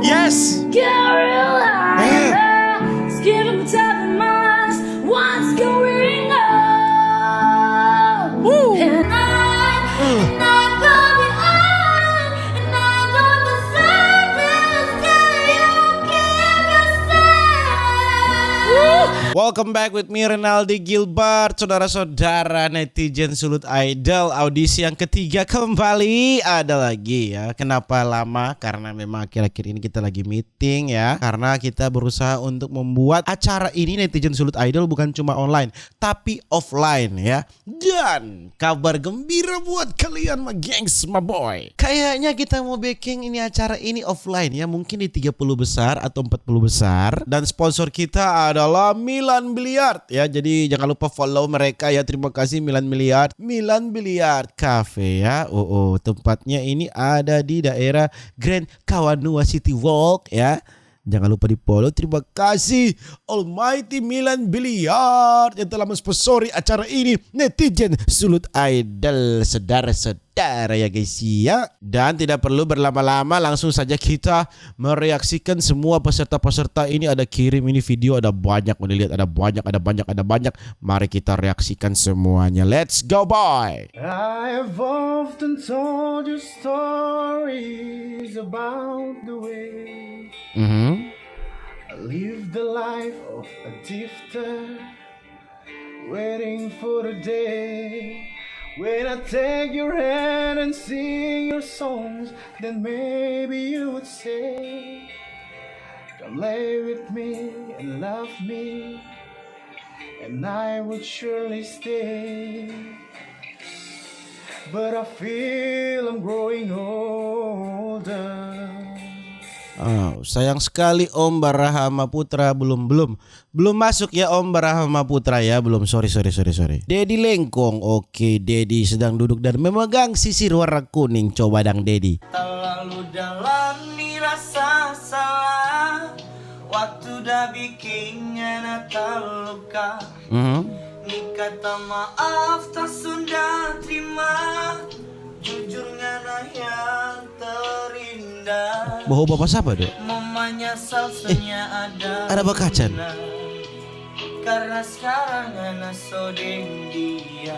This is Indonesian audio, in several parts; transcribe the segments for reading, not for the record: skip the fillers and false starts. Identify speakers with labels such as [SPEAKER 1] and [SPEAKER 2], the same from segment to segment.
[SPEAKER 1] Yes.
[SPEAKER 2] Get real high. Skip up top of minds. What's going on?
[SPEAKER 1] Woo.
[SPEAKER 2] And I'm not going on. And I don't deserve this till you give yourself.
[SPEAKER 1] Welcome back with me Renaldi Gilbert. Saudara-saudara netizen Sulut Idol, audisi yang ketiga kembali ada lagi ya. Kenapa lama? Karena memang akhir-akhir ini kita lagi meeting ya. Karena kita berusaha untuk membuat acara ini netizen Sulut Idol bukan cuma online tapi offline ya. Dan kabar gembira buat kalian my gengs, my boy. Kayaknya kita mau bikin ini acara ini offline ya. Mungkin di 30 besar atau 40 besar. Dan sponsor kita adalah Milan Biliard ya. Jadi jangan lupa follow mereka ya. Terima kasih Milan Biliard. Milan Biliard Cafe ya. Tempatnya ini ada di daerah Grand Kawanua City Walk ya. Jangan lupa di follow. Terima kasih Almighty Milan Biliard yang telah mensponsori acara ini netizen Sulut Idol, saudara-saudara ya guys ya. Dan tidak perlu berlama-lama, langsung saja kita mereaksikan semua peserta-peserta ini. Ada kirim ini video, ada banyak, udah lihat ada banyak. Mari kita reaksikan semuanya. Let's go boy.
[SPEAKER 3] I have often told you stories about the way I live the life of a drifter, waiting for the day when I take your hand and sing your songs. Then maybe you would say, come lay with me and love me, and I would surely stay. But I feel I'm growing older.
[SPEAKER 1] Sayang sekali Om Barahama Putra belum masuk ya Om Barahama Putra ya, belum. Sorry. Dedi Lengkong, oke. Dedi sedang duduk dan memegang sisir warna kuning. Coba dang Dedi.
[SPEAKER 4] Terlalu dalam nih rasa salah, waktu dah bikin ngana terluka. Nih kata maaf tak sudah terima, jujur ngana yang terindah.
[SPEAKER 1] Bawa bapak siapa dok?
[SPEAKER 4] Mamanya salsanya
[SPEAKER 1] ada bakacan.
[SPEAKER 4] Karena sekarang ngana sodeng dia.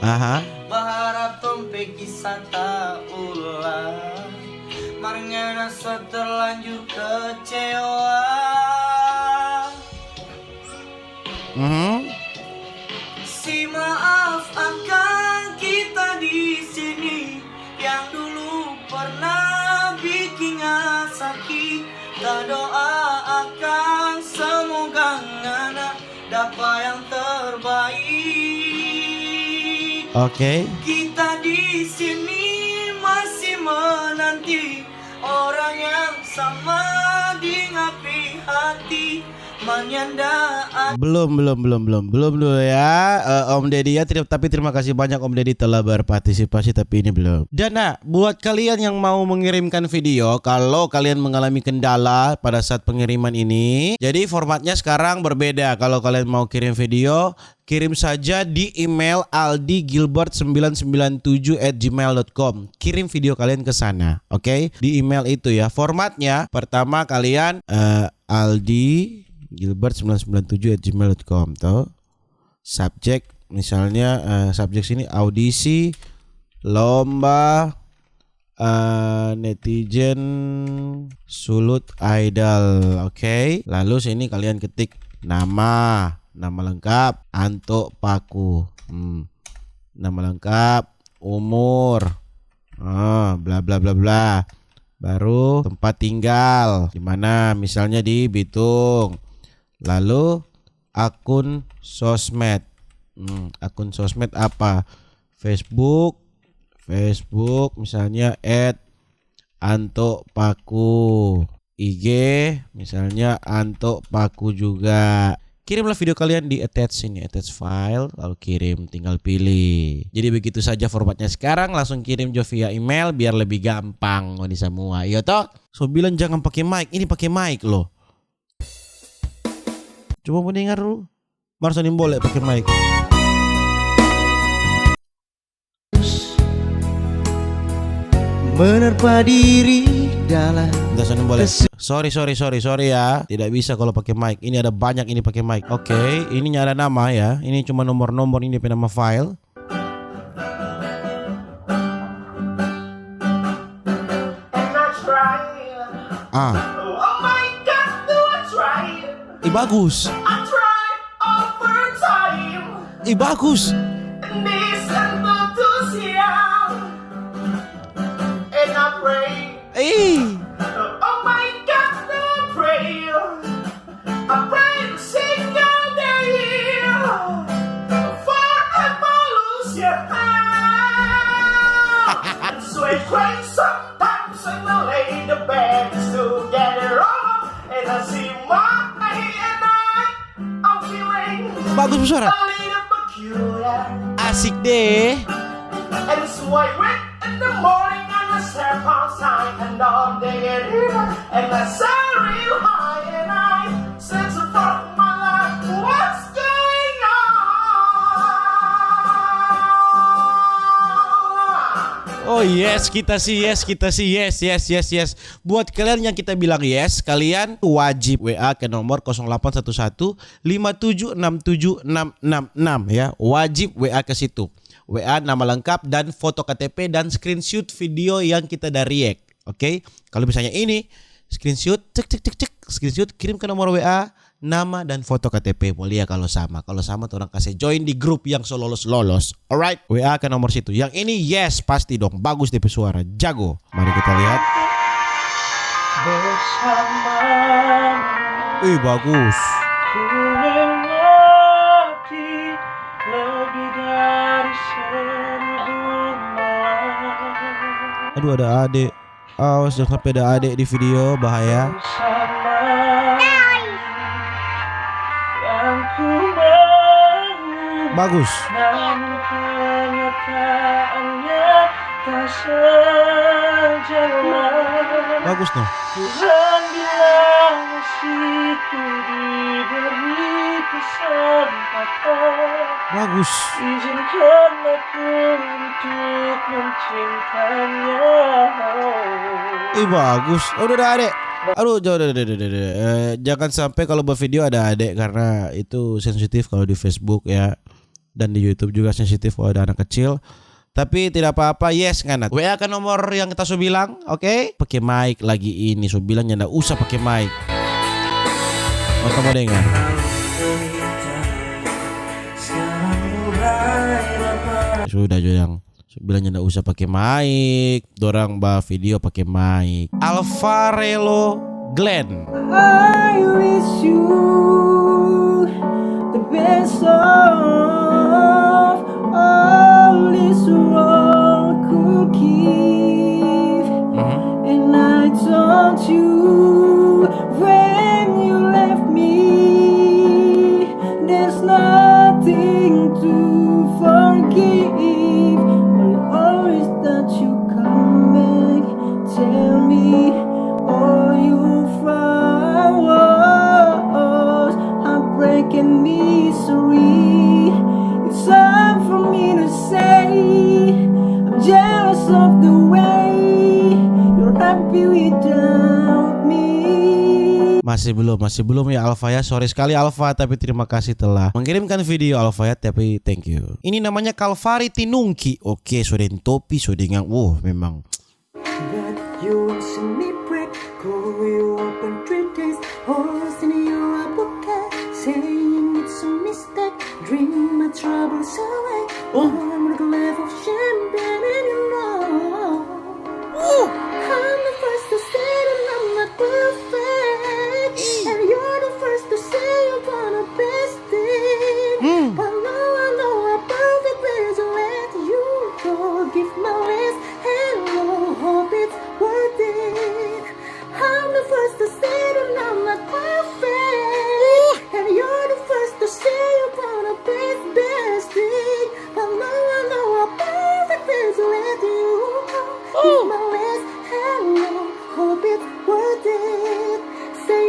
[SPEAKER 1] Aha.
[SPEAKER 4] Berharap tompe kisah tak ulang, marngana so terlanjur kecewa. Si maaf akan kita di sini yang dulu pernah bikin sakit. Tak doa akan semoga ngana dapat yang terbaik.
[SPEAKER 1] Oke.
[SPEAKER 4] Kita di sini masih menanti orang yang sama di ngapi hati.
[SPEAKER 1] Belum dulu ya Om Deddy ya. Tapi terima kasih banyak Om Deddy telah berpartisipasi, tapi ini belum. Dan buat kalian yang mau mengirimkan video, kalau kalian mengalami kendala pada saat pengiriman ini, jadi formatnya sekarang berbeda. Kalau kalian mau kirim video, kirim saja di email aldigilbert997@gmail.com. Kirim video kalian ke sana, oke? Di email itu ya. Formatnya pertama kalian aldigilbert997@gmail.com tuh. Subjek misalnya subjek sini audisi lomba netizen Sulut Idol, oke? Lalu sini kalian ketik nama lengkap Anto Paku, nama lengkap, umur, bla bla bla bla, baru tempat tinggal di mana, misalnya di Bitung. Lalu akun sosmed, akun sosmed apa? Facebook misalnya @Anto Paku, IG misalnya Anto Paku juga. Kirimlah video kalian di attach sini, attach file, lalu kirim, tinggal pilih. Jadi begitu saja formatnya sekarang. Langsung kirim jo via email biar lebih gampang ini semua. Iya toh? So bilang jangan pakai mic, ini pakai mic loh. Coba mendengar lu. Marsonin boleh pakai mic.
[SPEAKER 3] menerpa diri dalam.
[SPEAKER 1] Enggak sana boleh. Sorry ya. Tidak bisa kalau pakai mic. Ini ada banyak ini pakai mic. Oke, ini ada nama ya. Ini cuma nomor-nomor, ini nama file. Ah.
[SPEAKER 4] Oh my God, do I try?
[SPEAKER 1] Bagus.
[SPEAKER 4] I try over time.
[SPEAKER 1] Bagus.
[SPEAKER 4] This enthusiasm, and I pray. Oh my God, do I pray? I pray to single day for evolution. And sweat crazy sometimes, and I lay the bed together all, and I see my and I'm feeling
[SPEAKER 1] Bagus bersuara.
[SPEAKER 4] a little peculiar.
[SPEAKER 1] Asik deh.
[SPEAKER 4] And it's why wait in the morning and I step outside and all day and even and I say real high and I sense a part of my life. What's going on?
[SPEAKER 1] Oh yes, kita sih yes. Buat kalian yang kita bilang yes, kalian wajib WA ke nomor 0811 5767 666 ya. Wajib WA ke situ. WA nama lengkap dan foto KTP dan screenshot video yang kita udah react. Oke? Kalau misalnya ini screenshot screenshot kirim ke nomor WA nama dan foto KTP. Mulia kalau sama. Kalau sama tuh orang kasih join di grup yang so lolos. Alright, WA ke nomor situ. Yang ini yes pasti dong. Bagus DP suara. Jago. Mari kita lihat.
[SPEAKER 4] Bersama
[SPEAKER 1] Bagus.
[SPEAKER 4] ku mengerti lebih dari seribu malam.
[SPEAKER 1] Aduh ada adek. Awas jangan sampai ada adek di video, bahaya.
[SPEAKER 4] Bersama yang ku mengerti.
[SPEAKER 1] Bagus.
[SPEAKER 4] Namun kenyataannya tak sejalan.
[SPEAKER 1] Bagus noh.
[SPEAKER 4] Dan bila masih ku diberi kesempatan,
[SPEAKER 1] Bagus.
[SPEAKER 4] izinkan aku untuk mencintanya.
[SPEAKER 1] Bagus. Udah ada adek. Aduh, jangan sampai kalau buat video ada adek karena itu sensitif kalau di Facebook ya. Dan di YouTube juga sensitif kalau ada anak kecil. Tapi tidak apa-apa, yes nganat. WA ke nomor yang kita sudah bilang, oke? Pakai mic lagi ini, sudah bilang jangan usah pakai mic. Mau dengar? Sudah bilang jangan usah pakai mic. Dorang bah video pakai mic. Alvarelo Glenn.
[SPEAKER 3] I wish you the best of all this world could give. And I told you when you left me, there's nothing to forgive. But always that you come back, tell me all your flowers, heartbreak and misery. It's time for me to say I'm jealous of the way you're happy without me.
[SPEAKER 1] Masih belum ya Alfa ya. Sorry sekali Alfa, tapi terima kasih telah mengirimkan video Alfa ya, tapi thank you. Ini namanya Kalvari Tinungki. Oke, sudah topi, sudah ngang. Memang.
[SPEAKER 3] But you won't see me break, call you up in 3 days, send you a bouquet, saying it's a mistake, drink my troubles away, I'm with a glass of champagne and you know, I'm the first to say that I'm not perfect, and you're the first to say you want the best thing, but now I know I'm perfect ways to let you go, give my last hello, hope it's worth it. I'm the first to say that I'm not perfect, and you're the first to say you want the best thing. But now I know I'm perfect ways to let you go. Give my last hello, hope it's worth it. Say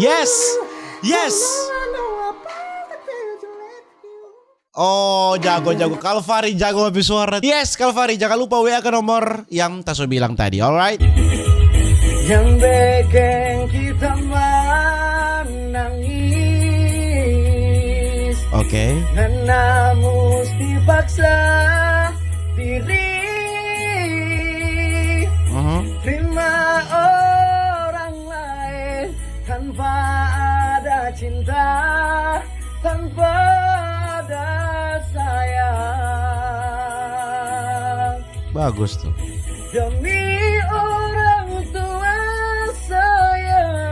[SPEAKER 1] Yes.
[SPEAKER 3] I know I'm perfect ways to let you
[SPEAKER 1] Oh, jago. Kalvari jago habis suara. Yes, Kalvari, jangan lupa WA ke nomor yang Taso bilang tadi. Alright.
[SPEAKER 3] Yang bikin kita menangis.
[SPEAKER 1] Oke.
[SPEAKER 3] Karena mesti paksa diri. Terima orang lain tanpa ada cinta, tanpa ada sayang.
[SPEAKER 1] Bagus tuh.
[SPEAKER 3] Demi orang tua sayang,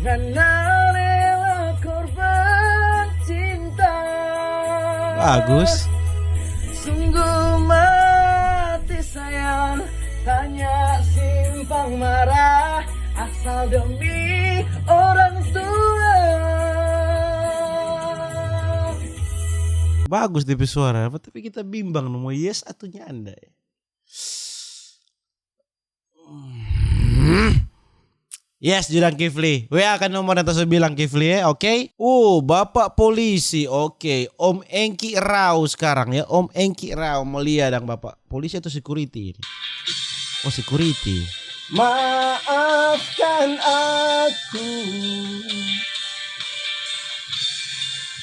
[SPEAKER 3] karena rela korban cinta.
[SPEAKER 1] Bagus.
[SPEAKER 3] Sungguh mati sayang, tanya simpang marah, asal demi orang tua.
[SPEAKER 1] Bagus DP suara, tapi kita bimbang mau yes ataunya Anda ya. Yes, Jurang Kifli. WA kan nomor yang bilang Kifli ya, oke? Bapak polisi, oke. Om Engki Rau sekarang ya, Om Engki Rau mulia dong Bapak. Polisi atau security ini? Oh, security.
[SPEAKER 3] Maafkan aku,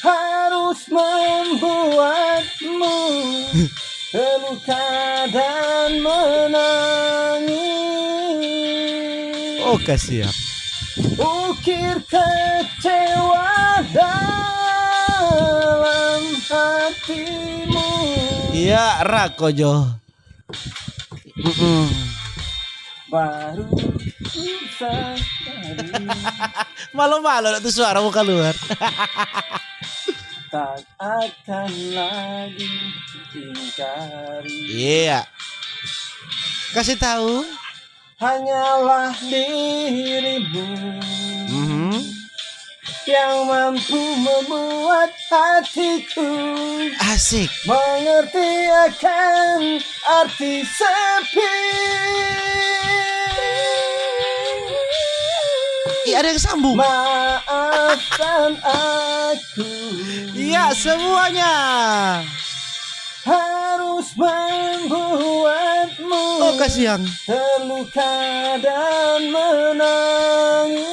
[SPEAKER 3] harus membuatmu terluka dan menangis.
[SPEAKER 1] Oh, kasihan.
[SPEAKER 3] Ukir kecewa dalam hatimu.
[SPEAKER 1] Iya, Rakojo.
[SPEAKER 3] Baru sadari
[SPEAKER 1] Malu-malu tuh suara muka luar.
[SPEAKER 3] tak akan lagi ingkari.
[SPEAKER 1] Iya. Kasih tahu.
[SPEAKER 3] Hanyalah dirimu yang mampu membuat hatiku
[SPEAKER 1] Asik.
[SPEAKER 3] mengerti akan arti sepi.
[SPEAKER 1] Iya, ada yang sambung.
[SPEAKER 3] Maafkan aku,
[SPEAKER 1] Iya, semuanya.
[SPEAKER 3] harus membuatmu
[SPEAKER 1] Oh, kasihan.
[SPEAKER 3] terluka dan menangis.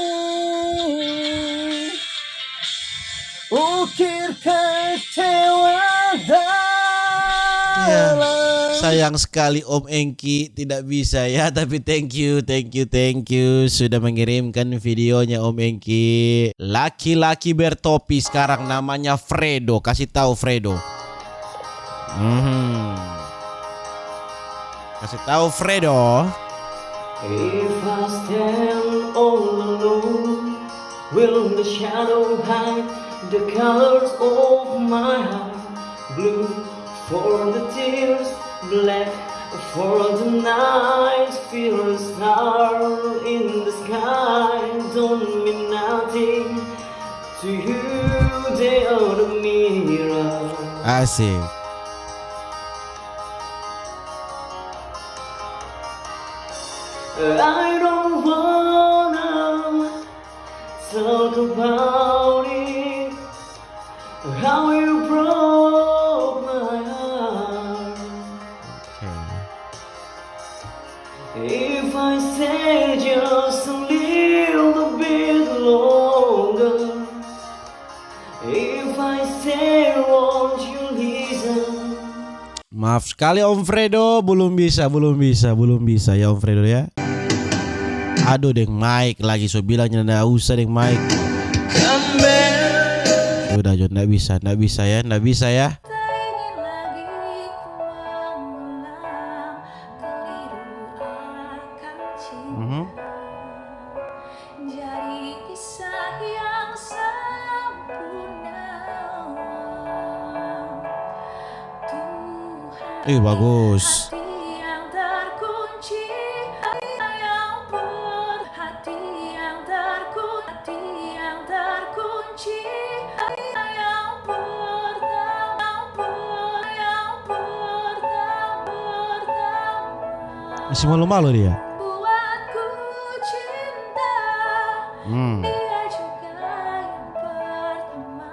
[SPEAKER 3] Ukir kecewa
[SPEAKER 1] Iya.
[SPEAKER 3] dalam.
[SPEAKER 1] Sayang sekali Om Engki tidak bisa ya, tapi thank you sudah mengirimkan videonya Om Engki. Laki-laki bertopi sekarang namanya Fredo. Kasih tahu Fredo. Kasih tahu Fredo.
[SPEAKER 3] If I stand all alone, will the shadow hide the colors of my heart? Blue for the tears, black for the night. Feel a star in the sky, don't mean nothing to you. They are the mirror.
[SPEAKER 1] Asik.
[SPEAKER 3] I don't wanna talk about it, how you broke my heart. If I stay just a little bit longer, if I stay, won't you listen?
[SPEAKER 1] Maaf sekali Om Fredo, belum bisa ya Om Fredo ya. Aduh, deng mic lagi, so bilangnya nggak usah deng mic. Udah Jo, nggak bisa ya.
[SPEAKER 2] Tak ingin lagi mengulang keliru akan cinta. Jadi kisah yang sempurna. Tuhan,
[SPEAKER 1] Bagus.
[SPEAKER 2] hati yang terkunci, hati yang terkunci, hati yang pertama.
[SPEAKER 1] Masih malu-malu dia.
[SPEAKER 2] Buatku cinta, dia juga yang pertama.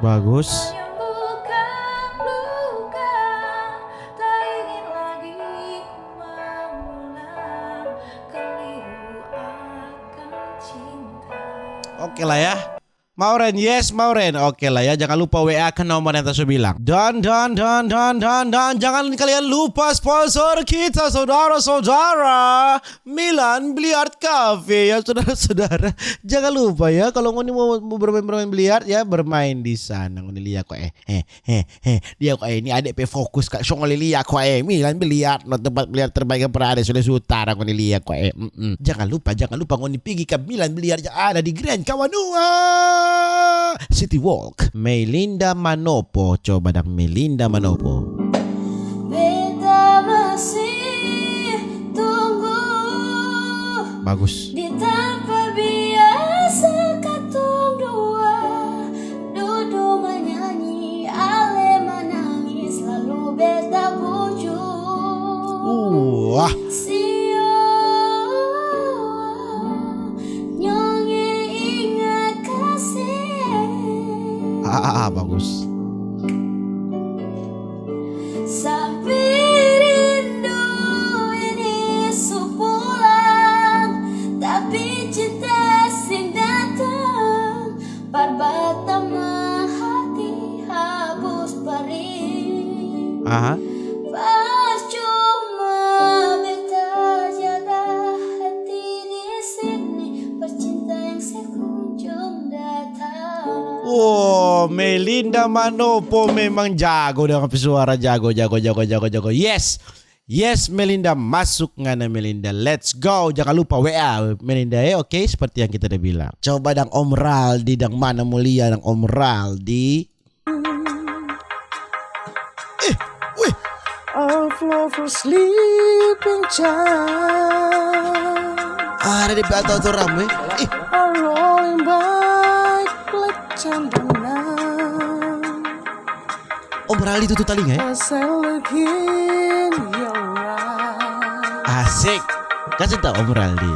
[SPEAKER 1] Bagus.
[SPEAKER 2] menyembuhkan luka. Tak ingin lagi ku mengulang keliru akan cinta.
[SPEAKER 1] Oke lah ya. Mauren, yes Mauren. Oke lah ya, jangan lupa WA ke nomor yang tadi saya bilang. Dan jangan kalian lupa sponsor kita saudara-saudara, Milan Billiard Cafe ya saudara-saudara. Jangan lupa ya kalau mau bermain biliar ya bermain di sana. Ngoni lihat kok dia kok ini adek pe fokus kak ngoni lihat kok Milan Billiard no tempat biliar terbaik yang pernah ada Sulawesi Utara ngoni lihat kok Jangan lupa ngoni pergi ke Milan Billiard yang ada di Grand Kawanua City Walk. Melinda Manopo, coba dong Melinda Manopo.
[SPEAKER 2] Beta masih tunggu
[SPEAKER 1] Bagus.
[SPEAKER 2] di tempat biasa katong dua duduk menyanyi, ale menangis, lalu beta pujuk.
[SPEAKER 1] Wah.
[SPEAKER 2] Sio nyonge ingat kasih.
[SPEAKER 1] Bagus.
[SPEAKER 2] Sampai rindu ini sepulang, tapi cinta sing datang pertama hati hapus perih. Pas cuma beta jaga hati di sini, percinta yang sekunjung datang.
[SPEAKER 1] Oh, Melinda Manopo memang jago dengan suara jago. Yes Melinda, masuk ngana Melinda. Let's go. Jangan lupa WA Melinda ya, oke, seperti yang kita udah bilang. Coba dang Om Raldi, dang mana mulia dang Om Raldi.
[SPEAKER 3] Of love for sleeping child.
[SPEAKER 1] Ada di bawah tuh ramai.
[SPEAKER 3] Are rolling by like cendana.
[SPEAKER 1] Om Raldi tutup telinga ya.
[SPEAKER 3] As I look in your eyes,
[SPEAKER 1] Asik. Kasih tau Om Raldi.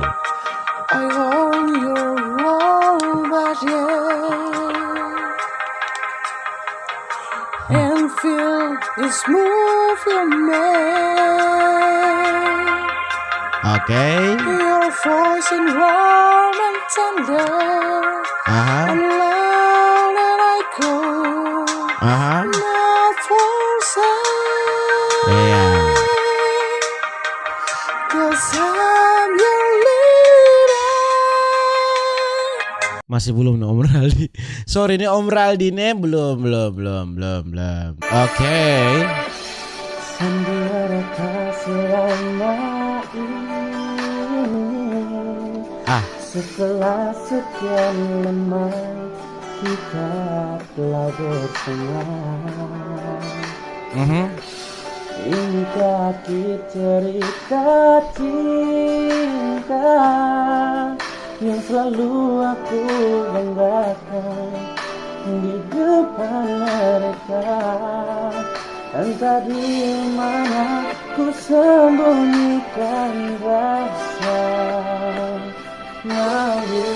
[SPEAKER 3] I own your robot, yeah, and feel it smooth your man.
[SPEAKER 1] Oke.
[SPEAKER 3] Your voice in warm and tender, and loud and I go, not for sale.
[SPEAKER 1] Iya.
[SPEAKER 3] 'Cause I'm your leader.
[SPEAKER 1] Masih belum nih Om Raldi. Sorry nih Om Raldi nih belum. Oke.
[SPEAKER 3] Sendiri selama ini, setelah sekian lama kita telah bersama. Inikah cerita cinta yang selalu aku banggakan di depan mereka. Entah di mana ku sembunyikan rasa malu.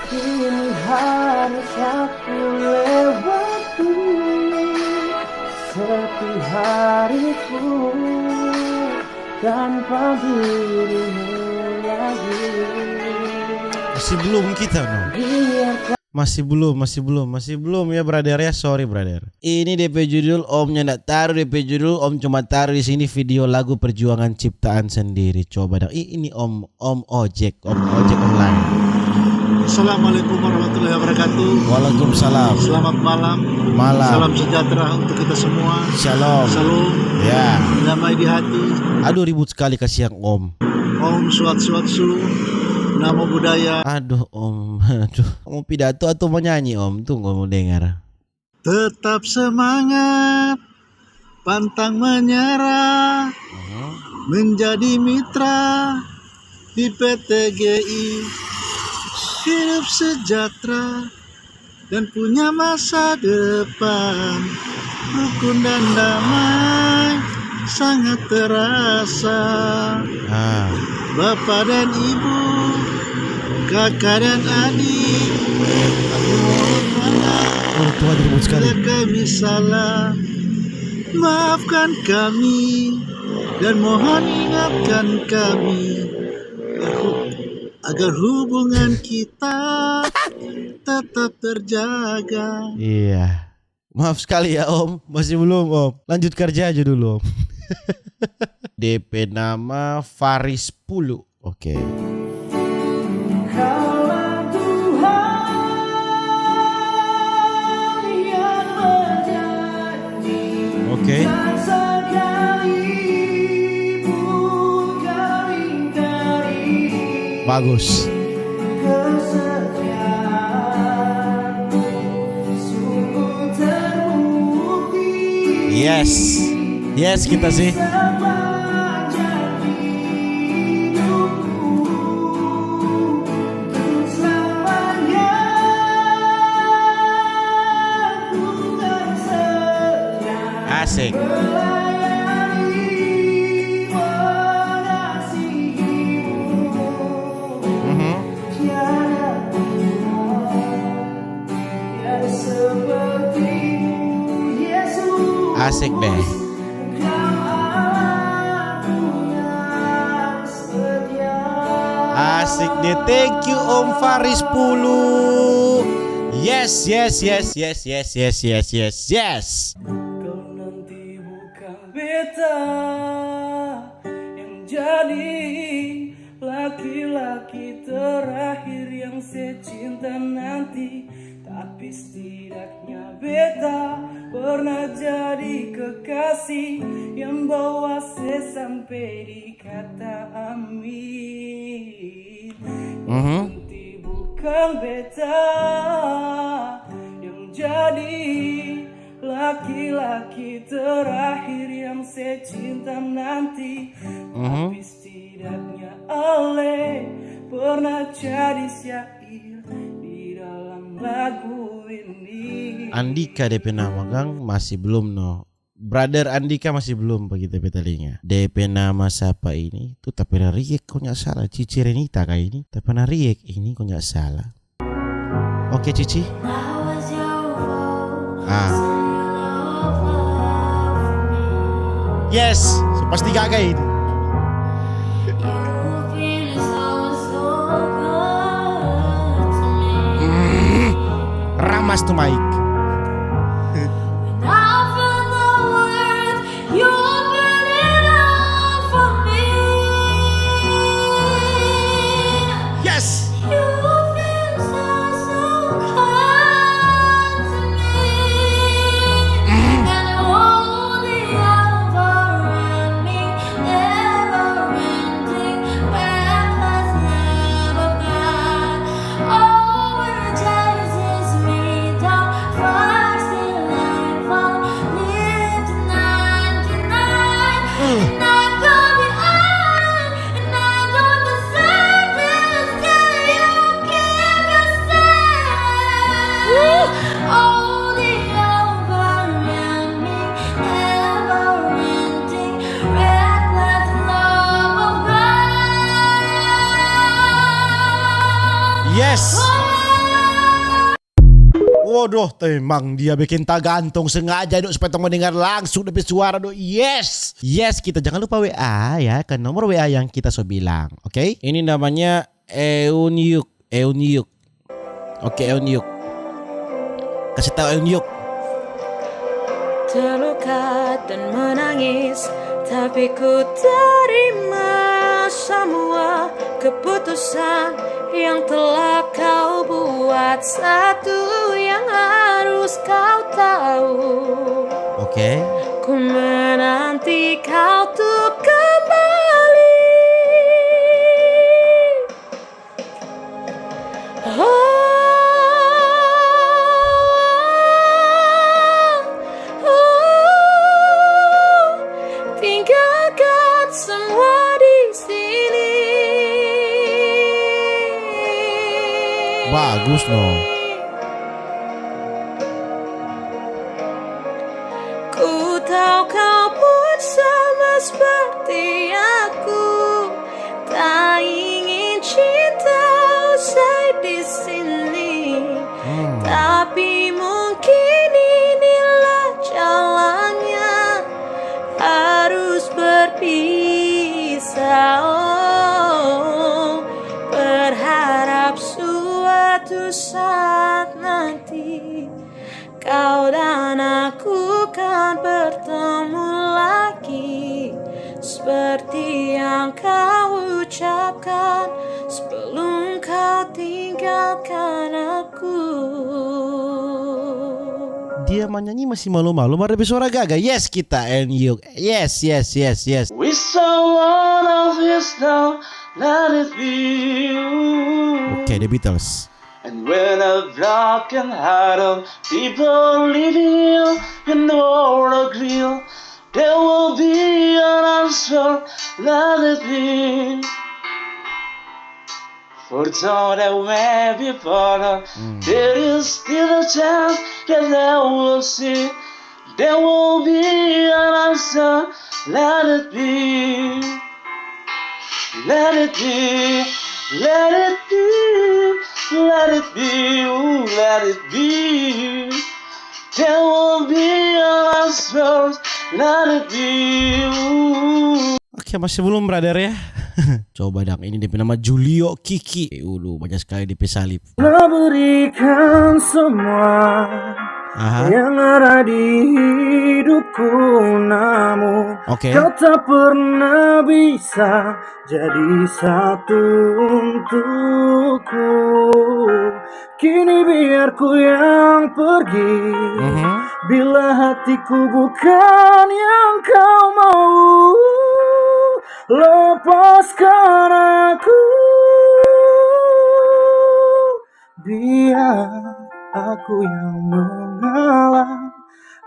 [SPEAKER 3] Kini harus aku lewati setiap hariku tanpa dirimu lagi.
[SPEAKER 1] Masih belum kita no. Masih belum ya brother ya, sorry brother. Ini DP judul Omnya ndak taruh DP judul, Om cuma taruh di sini video lagu perjuangan ciptaan sendiri. Coba dong. Ini Om Ojek online.
[SPEAKER 5] Assalamualaikum warahmatullahi wabarakatuh.
[SPEAKER 1] Waalaikumsalam.
[SPEAKER 5] Selamat malam. Salam sejahtera untuk kita semua.
[SPEAKER 1] Shalom. Ya.
[SPEAKER 5] Damai di hati.
[SPEAKER 1] Aduh ribut sekali kasihan Om.
[SPEAKER 5] Om Swatsu. Namo Buddhaya.
[SPEAKER 1] Aduh Om. Mau pidato atau mau nyanyi Om? Tunggu mau dengar.
[SPEAKER 5] Tetap semangat, pantang menyerah, menjadi mitra di PT GI. Hidup sejahtera dan punya masa depan. Rukun dan damai sangat terasa. Bapak dan Ibu kakak dan adik, aku mohon maaf
[SPEAKER 1] Oh Tuhan ribut sekali.
[SPEAKER 5] bila kami salah. Maafkan kami dan mohon ingatkan kami agar hubungan kita tetap terjaga.
[SPEAKER 1] Iya. Maaf sekali ya Om, masih belum Om. Lanjut kerja aja dulu Om. DP nama Faris Pulu. Oke.
[SPEAKER 4] Kaulah Tuhan yang berjanji,
[SPEAKER 1] Oke.
[SPEAKER 4] tak sekalipun kau ingkari
[SPEAKER 1] Bagus.
[SPEAKER 4] kesetiaanmu, sungguh terbukti.
[SPEAKER 1] Yes. Yes kita sih.
[SPEAKER 4] Sepanjang hidupku, untuk selamanya ku kan setia
[SPEAKER 1] Asik.
[SPEAKER 4] melayani, mengasihimu. Tiada Tuhan yang sepertimu, Yesus.
[SPEAKER 1] Asik deh. Asik deh. Thank you Om Faris Pulu. Yes, yes, yes, yes, yes, yes, yes, yes, yes.
[SPEAKER 4] Kau nanti bukan beta yang jadi laki-laki terakhir yang secinta nanti, tapi setidaknya beta pernah jadi kekasih yang bawa sampai di kata amin. Nanti bukan beta yang jadi laki-laki terakhir yang secinta nanti, tapi setidaknya Ale pernah jadi syair di dalam lagu ini.
[SPEAKER 1] Andika DP nama Gang masih belum no. Brother Andika masih belum begitu petalinya. DP nama siapa ini? Tuh tak pernah riek kok nggak salah. Cici Renita kayak ini. Tak pernah riek ini kok nggak salah. Oke Cici.
[SPEAKER 2] That was your fault.
[SPEAKER 1] Ah.
[SPEAKER 2] So you love me.
[SPEAKER 1] Yes. Pasti kakak ini.
[SPEAKER 2] You feel so good to me.
[SPEAKER 1] Ramas tuh Mike.
[SPEAKER 2] When I feel the world, you open it up for me.
[SPEAKER 1] Yes.
[SPEAKER 2] You feel so kind to me. And all the overwhelming, never-ending, reckless love of God overchases me down, first in line for lived 99. And I go behind, and I don't deserve this till you give yourself. Oh, the overwhelming, never-ending, reckless love of God.
[SPEAKER 1] Yes. Waduh, emang dia bikin tak gantung sengaja dok supaya teman dengar langsung dari suara dok. Yes, yes kita jangan lupa WA ya ke nomor WA yang kita so bilang. Oke, ini namanya Euniuk. Oke Euniuk. Kasih tahu Euniuk.
[SPEAKER 6] Terluka dan menangis, tapi ku terima semua keputusan yang telah kau buat. Satu yang harus kau tahu,
[SPEAKER 1] Oke.
[SPEAKER 6] ku menanti kau tuh kembali. Tinggalkan semua di sini.
[SPEAKER 1] Bagus no.
[SPEAKER 6] Ku tahu kau pun sama seperti aku, tak ingin cinta usai. Dan aku kan bertemu lagi, seperti yang kau ucapkan sebelum kau tinggalkan aku.
[SPEAKER 1] Dia menyanyi masih malu-malu, mari bersuara Gaga. Yes kita and you. Yes.
[SPEAKER 4] We saw one of his now, let it be you.
[SPEAKER 1] Oke, The Beatles.
[SPEAKER 4] And when a broken heart of people living in the world agree, there will be an answer, let it be. For though there may be pardon, there is still a chance that they will see. There will be an answer, let it be. Let it be, let it be, let it be, ooh, let it be. There will be an answer, let it be. Ooh.
[SPEAKER 1] Oke, masih belum brother ya. Coba dong, ini DP nama Julio Kiki. Banyak sekali DP salib.
[SPEAKER 3] Telah berikan semua yang ada di hidupku, namun kau tak pernah bisa jadi satu untukku. Kini biar ku yang pergi, bila hatiku bukan yang kau mau. Lepaskan aku, biar aku yang mengalah.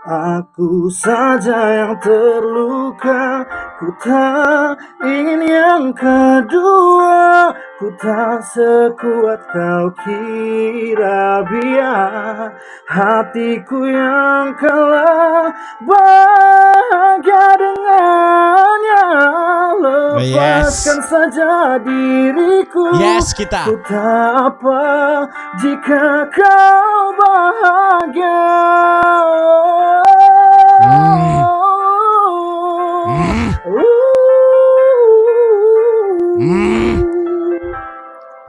[SPEAKER 3] Aku saja yang terluka. Ku tak ingin yang kedua. Ku tak sekuat kau kira. Biar hatiku yang kalah, bahagia dengannya. Lepaskan saja diriku.
[SPEAKER 1] Yes kita.
[SPEAKER 3] Ku tak apa jika kau bahagia.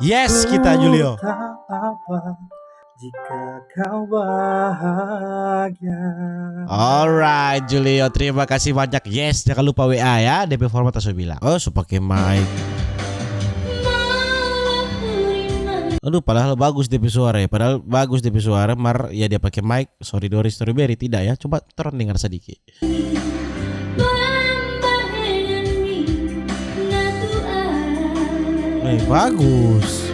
[SPEAKER 1] Yes kita Julio.
[SPEAKER 3] Tak apa jika kau bahagia.
[SPEAKER 1] Alright Julio, terima kasih banyak. Yes, jangan lupa WA ya, DP format aku bilang. Oh, so pakai mic. Aduh, padahal bagus DP suara ya. Padahal bagus DP suara, mar ya dia pakai mic. Sorry Doris Strawberry tidak ya. Coba turun dengar sedikit. Bagus.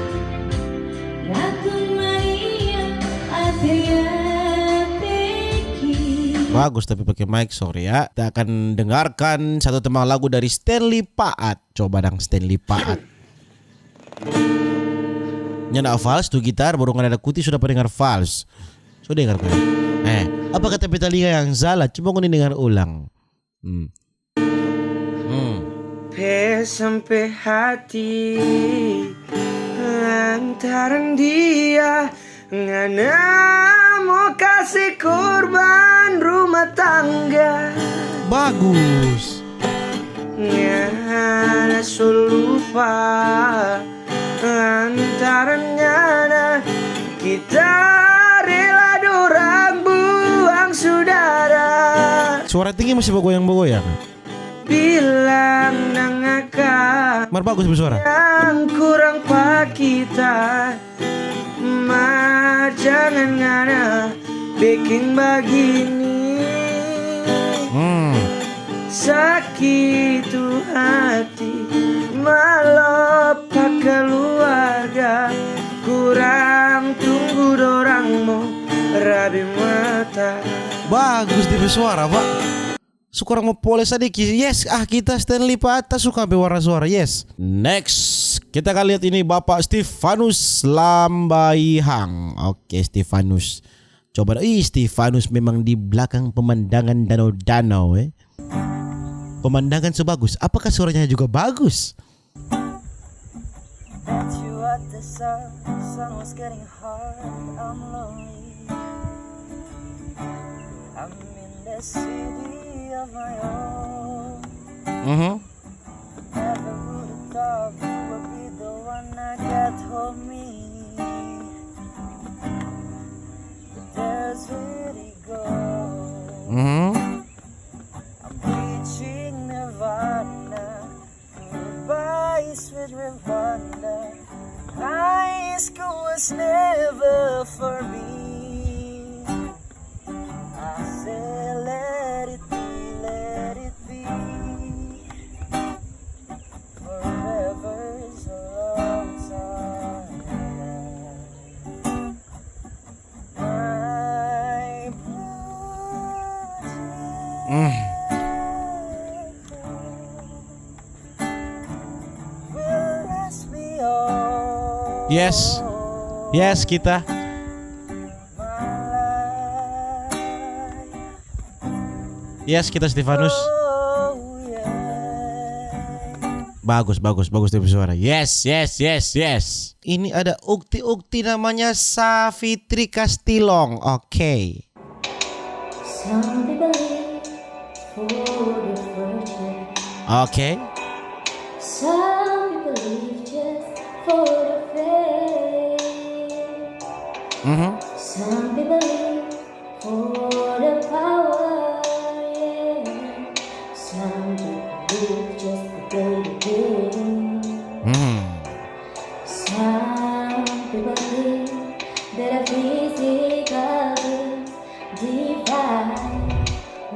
[SPEAKER 1] Bagus tapi pakai mic, sorry ya. Kita akan dengarkan satu tema lagu dari Stanley Paat. Coba dong Stanley Paat. Nyana vals tuh gitar, baru ada kuti sudah pernah dengar vals. Sudah dengar kan? Apa kata Petalinga yang salah? Coba kau dengar ulang.
[SPEAKER 7] Sampai hati lantaran dia ngana mau kasih korban rumah tangga.
[SPEAKER 1] Bagus.
[SPEAKER 7] Ngana lupa lantaran ngana kita rela dorang buang saudara.
[SPEAKER 1] Suara tinggi masih bergoyang-bergoyang.
[SPEAKER 7] Bilang nangaka
[SPEAKER 1] Mar bagus bersuara.
[SPEAKER 7] yang kurang pak kita, jangan ngana bikin begini. Sakit hati malah pak keluarga, kurang tunggu dorang mau rabi mata.
[SPEAKER 1] Bagus di bersuara pak. Sekurang mau poles sedikit. Yes, kita Stanley Paat suka berwarna suara. Yes. Next, kita akan lihat ini Bapak Stefanus Lambaihang. Oke, Stefanus. Coba. Stefanus memang di belakang pemandangan danau-danau. Pemandangan sebagus. Apakah suaranya juga bagus?
[SPEAKER 2] Of my own. Never would have thought you would be the one that get hold me. But there's really gold.
[SPEAKER 1] Yes. Yes kita. Yes kita Stefanus. Bagus Devi Suara. Yes. Ini ada ukti namanya Savitri Kastilong. Oke.
[SPEAKER 2] Some people live for the fortune.
[SPEAKER 1] Oke.
[SPEAKER 2] Some people live just for the fame. Some people live for the power. Yeah. Some people live just to play the game. Some people live that are physically divine.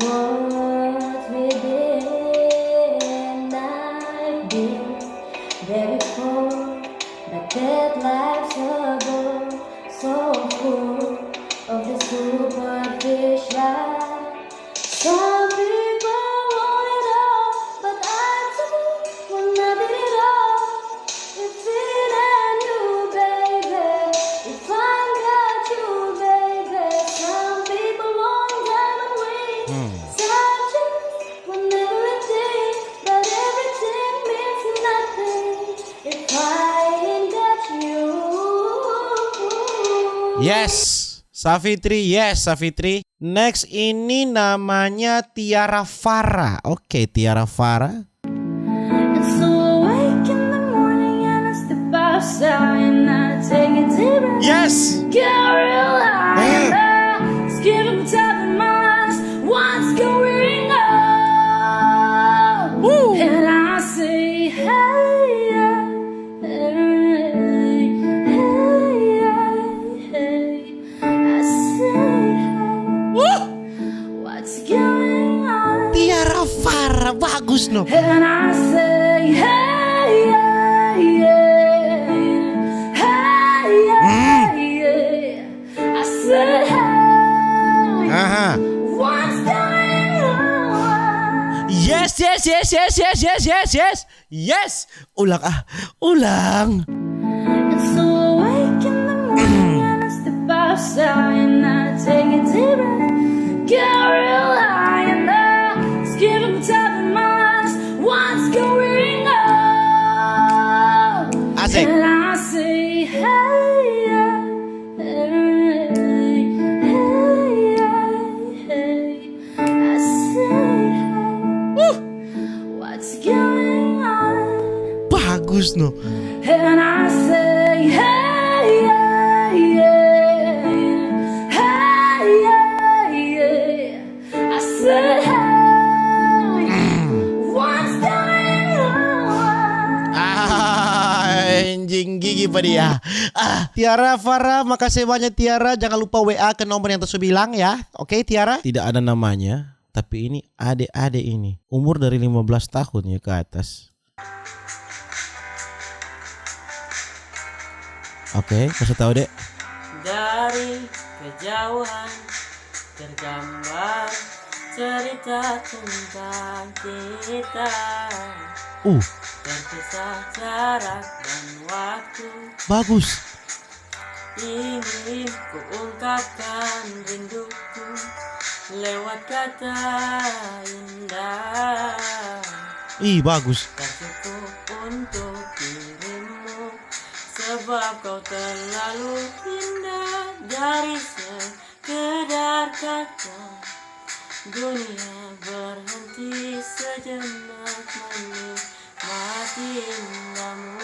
[SPEAKER 2] What's within? I've been there before, but that life's a bore, so full of the superficial. Some people want it all, but I too want nothing at all. If it ain't you, baby, if I got you, baby. Some people want diamond rings, some just want everything, but everything means nothing if I ain't got you.
[SPEAKER 1] Yes. Savitri. Next ini namanya Tiara Farah. Oke, Tiara Farah.
[SPEAKER 2] And so I wake in the morning and I step outside and I take a deep breath.
[SPEAKER 1] Yes.
[SPEAKER 2] Get real high and I skip up top of my eyes. What's going on?
[SPEAKER 1] Woo.
[SPEAKER 2] And I say, hey, yeah, hey, hey, hey. I say, hey, what's going on?
[SPEAKER 1] Tiara Farah bagus no.
[SPEAKER 2] And I say, hey, yeah, yeah, hey, yeah, yeah. I say, hey,
[SPEAKER 1] Aha.
[SPEAKER 2] what's going on?
[SPEAKER 1] Yes. Ulang.
[SPEAKER 2] And so I wake in the morning and I step outside and I take a deep breath, get real high and I skip up top of my eyes. What's going on?
[SPEAKER 1] Asik.
[SPEAKER 2] And I say, hey, yeah, hey, hey, hey. I say, hey, what's going on?
[SPEAKER 1] Bagus no.
[SPEAKER 2] And I say, hey, yeah, yeah, hey, yeah, yeah. I say, hey, what's going on?
[SPEAKER 1] Anjing gigi pada dia. Tiara Farah, makasih banyak Tiara. Jangan lupa WA ke nomor yang tersebilang ya. Oke Tiara. Tidak ada namanya, tapi ini adik-adik ini. Umur dari 15 tahun ya ke atas. Oke, kasih tahu dek.
[SPEAKER 7] Dari kejauhan tergambar cerita tentang kita, terpisah jarak dan waktu.
[SPEAKER 1] Bagus.
[SPEAKER 7] Ingin ku ungkapkan rinduku lewat kata indah.
[SPEAKER 1] Bagus.
[SPEAKER 7] Tak cukup untuk dirimu, sebab kau terlalu indah. Dari sekedar kata, dunia berhenti sejenak menikmati indahmu.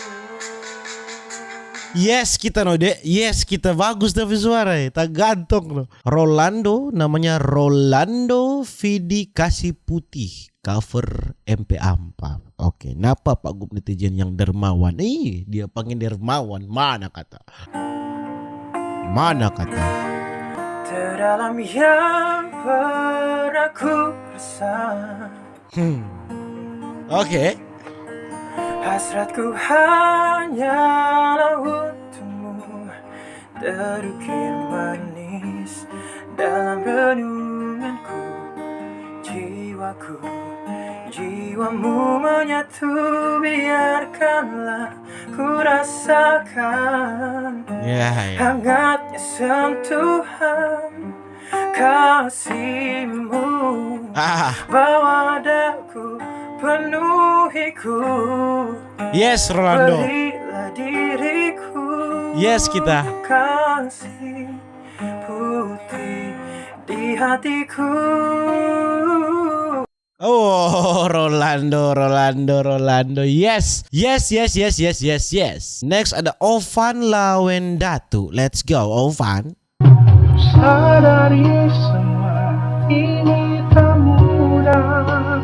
[SPEAKER 1] Yes kita no dek. Yes kita bagus Devi Suara. Tak gantung no. Rolando, namanya Rolando Vidi Kasih Putih, cover MP4. Oke, napa Pak Gub netizen yang dermawan? Dia panggil dermawan. Mana kata?
[SPEAKER 7] Terdalam yang pernah ku rasa,
[SPEAKER 1] Oke.
[SPEAKER 7] hasratku hanyalah untukmu, terukir manis dalam renunganku. jiwaku. Jiwamu menyatu, biarkanlah ku rasakan hangatnya sentuhan kasihmu. Bawa daku, penuhiku.
[SPEAKER 1] Yes, Rolando.
[SPEAKER 7] Berilah diriku.
[SPEAKER 1] Yes, kita.
[SPEAKER 7] Kasih putih di hatiku.
[SPEAKER 1] Oh, Rolando. Yes. Next ada Ovan Lawendatu. Let's go, Ovan.
[SPEAKER 3] Sadari semua ini tak mudah.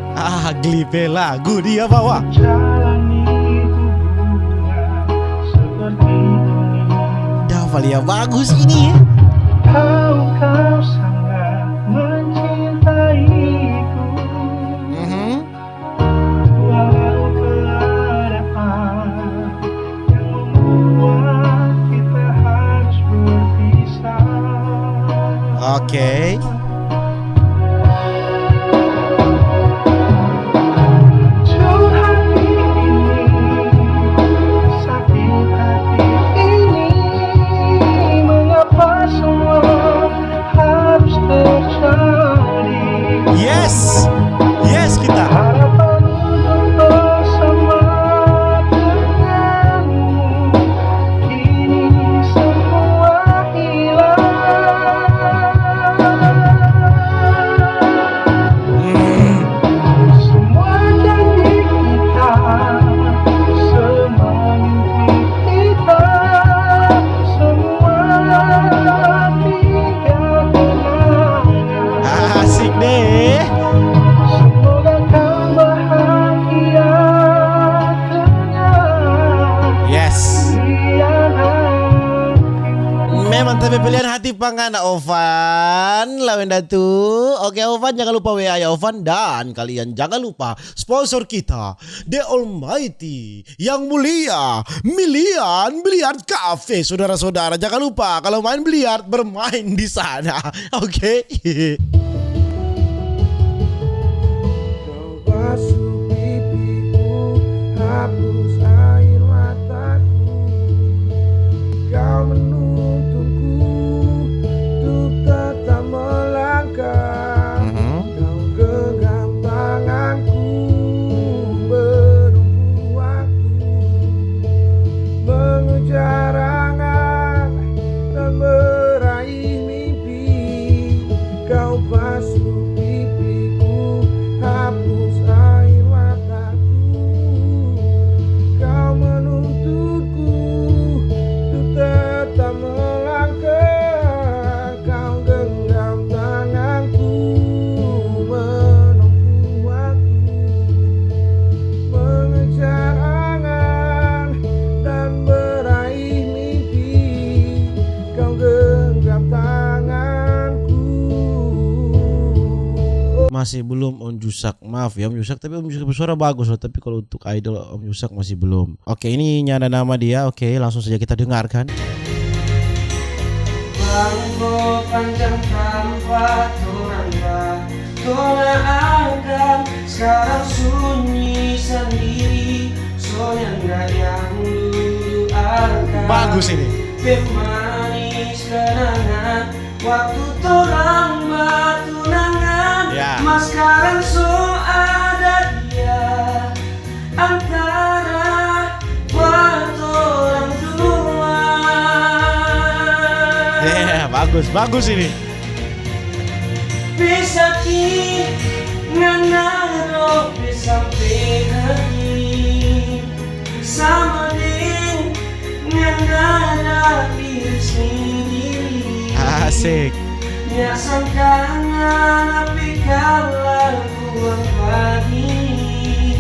[SPEAKER 1] Glipe lagu dia bawa.
[SPEAKER 3] Jalani hubungan seperti ini.
[SPEAKER 1] Davalia bagus ini ya.
[SPEAKER 3] Tahu kau sangat mencintaiku. Walau keadaan yang membuat kita harus berpisah.
[SPEAKER 1] Oke. Yes kita.
[SPEAKER 3] Harapan untuk bersama denganmu, kini semua hilang. Semua janji kita, semua mimpi kita, semua tinggal kenangan.
[SPEAKER 1] Asik deh. Memang tapi pilihan hati pangana Ovan Lawendatu. Oke Ovan, jangan lupa WA ya Ovan. Dan kalian jangan lupa sponsor kita, The Almighty, yang mulia Milian Biliard Cafe. Saudara-saudara, jangan lupa kalau main biliar bermain di sana. Oke.
[SPEAKER 3] Kau basuh pipiku, hapus air mataku. Kau menuntunku untuk tetap melangkah. Kau genggam tanganku, menunggu waktu, mengejar angan dan meraih mimpi. Kau basuh pipiku, hapus air mataku. Kau menuntunku untuk tetap melangkah. Kau genggam tanganku, menempuh waktu, mengejar angan dan meraih mimpi. Kau genggam tanganku.
[SPEAKER 1] Masih belum Om Jusak. Maaf ya Om Jusak, tapi Om Jusak bersuara bagus loh. Tapi kalau untuk idol Om Jusak masih belum. Oke, ini ada nama dia. Oke, langsung saja kita dengarkan.
[SPEAKER 7] Bangku panjang tanpa tunangan, sekarang sunyi sendiri, soalnya yang dulu akan.
[SPEAKER 1] Bagus ini.
[SPEAKER 7] Manis kenangan, waktu torang bertunangan. Mas sekarang so ada dia antara waktu orang dua.
[SPEAKER 1] Bagus ini.
[SPEAKER 7] Bisa ki nganaro sampai hati sama ding nganara diri sendiri.
[SPEAKER 1] Asik.
[SPEAKER 7] Biasa kangen tapi kalau buang pagi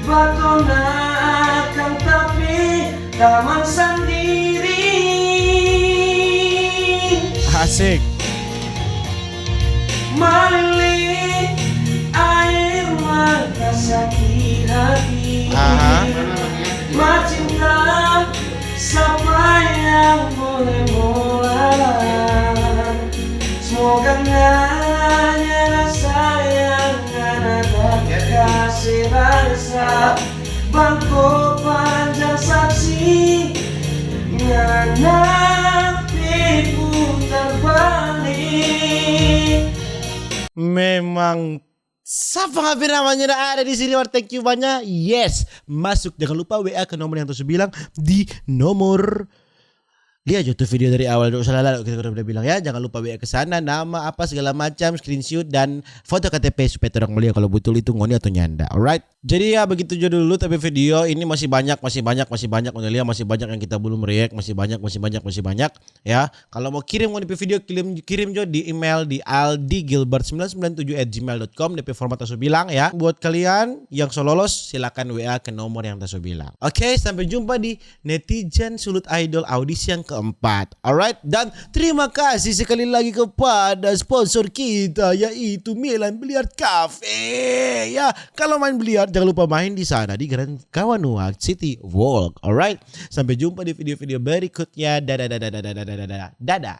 [SPEAKER 7] batona akan tapi taman sendiri.
[SPEAKER 1] Asik.
[SPEAKER 7] Melilit air mata sakit hati. Cinta siapa yang boleh mulai. Semoga hanya Sa bangko panjang saksi Nganakti putar balik.
[SPEAKER 1] Memang siapa nga namanya udah ada di sini. Thank you banyak. Yes, masuk. Jangan lupa WA ke nomor yang terus bilang di nomor. Lihat aja tuh video dari awal dulu salah kita udah bilang ya. Jangan lupa WA ke sana, nama apa segala macam, screenshot dan foto KTP supaya orang melihat kalau betul itu ngoni atau nyanda. Alright. Jadi ya begitu aja dulu, tapi video ini masih banyak Udah masih banyak yang kita belum react, masih banyak ya. Kalau mau kirim DP video kirim jo di email di aldigilbert997@gmail.com DP format Taso bilang ya. Buat kalian yang so lolos silakan WA ke nomor yang Taso bilang. Oke, sampai jumpa di Netizen Sulut Idol audisi yang keempat. Alright, dan terima kasih sekali lagi kepada sponsor kita yaitu Milan Billiard Cafe ya. Kalau main biliar jangan lupa main di sana di Grand Kawanua City Walk. Alright, sampai jumpa di video-video berikutnya. Dadah.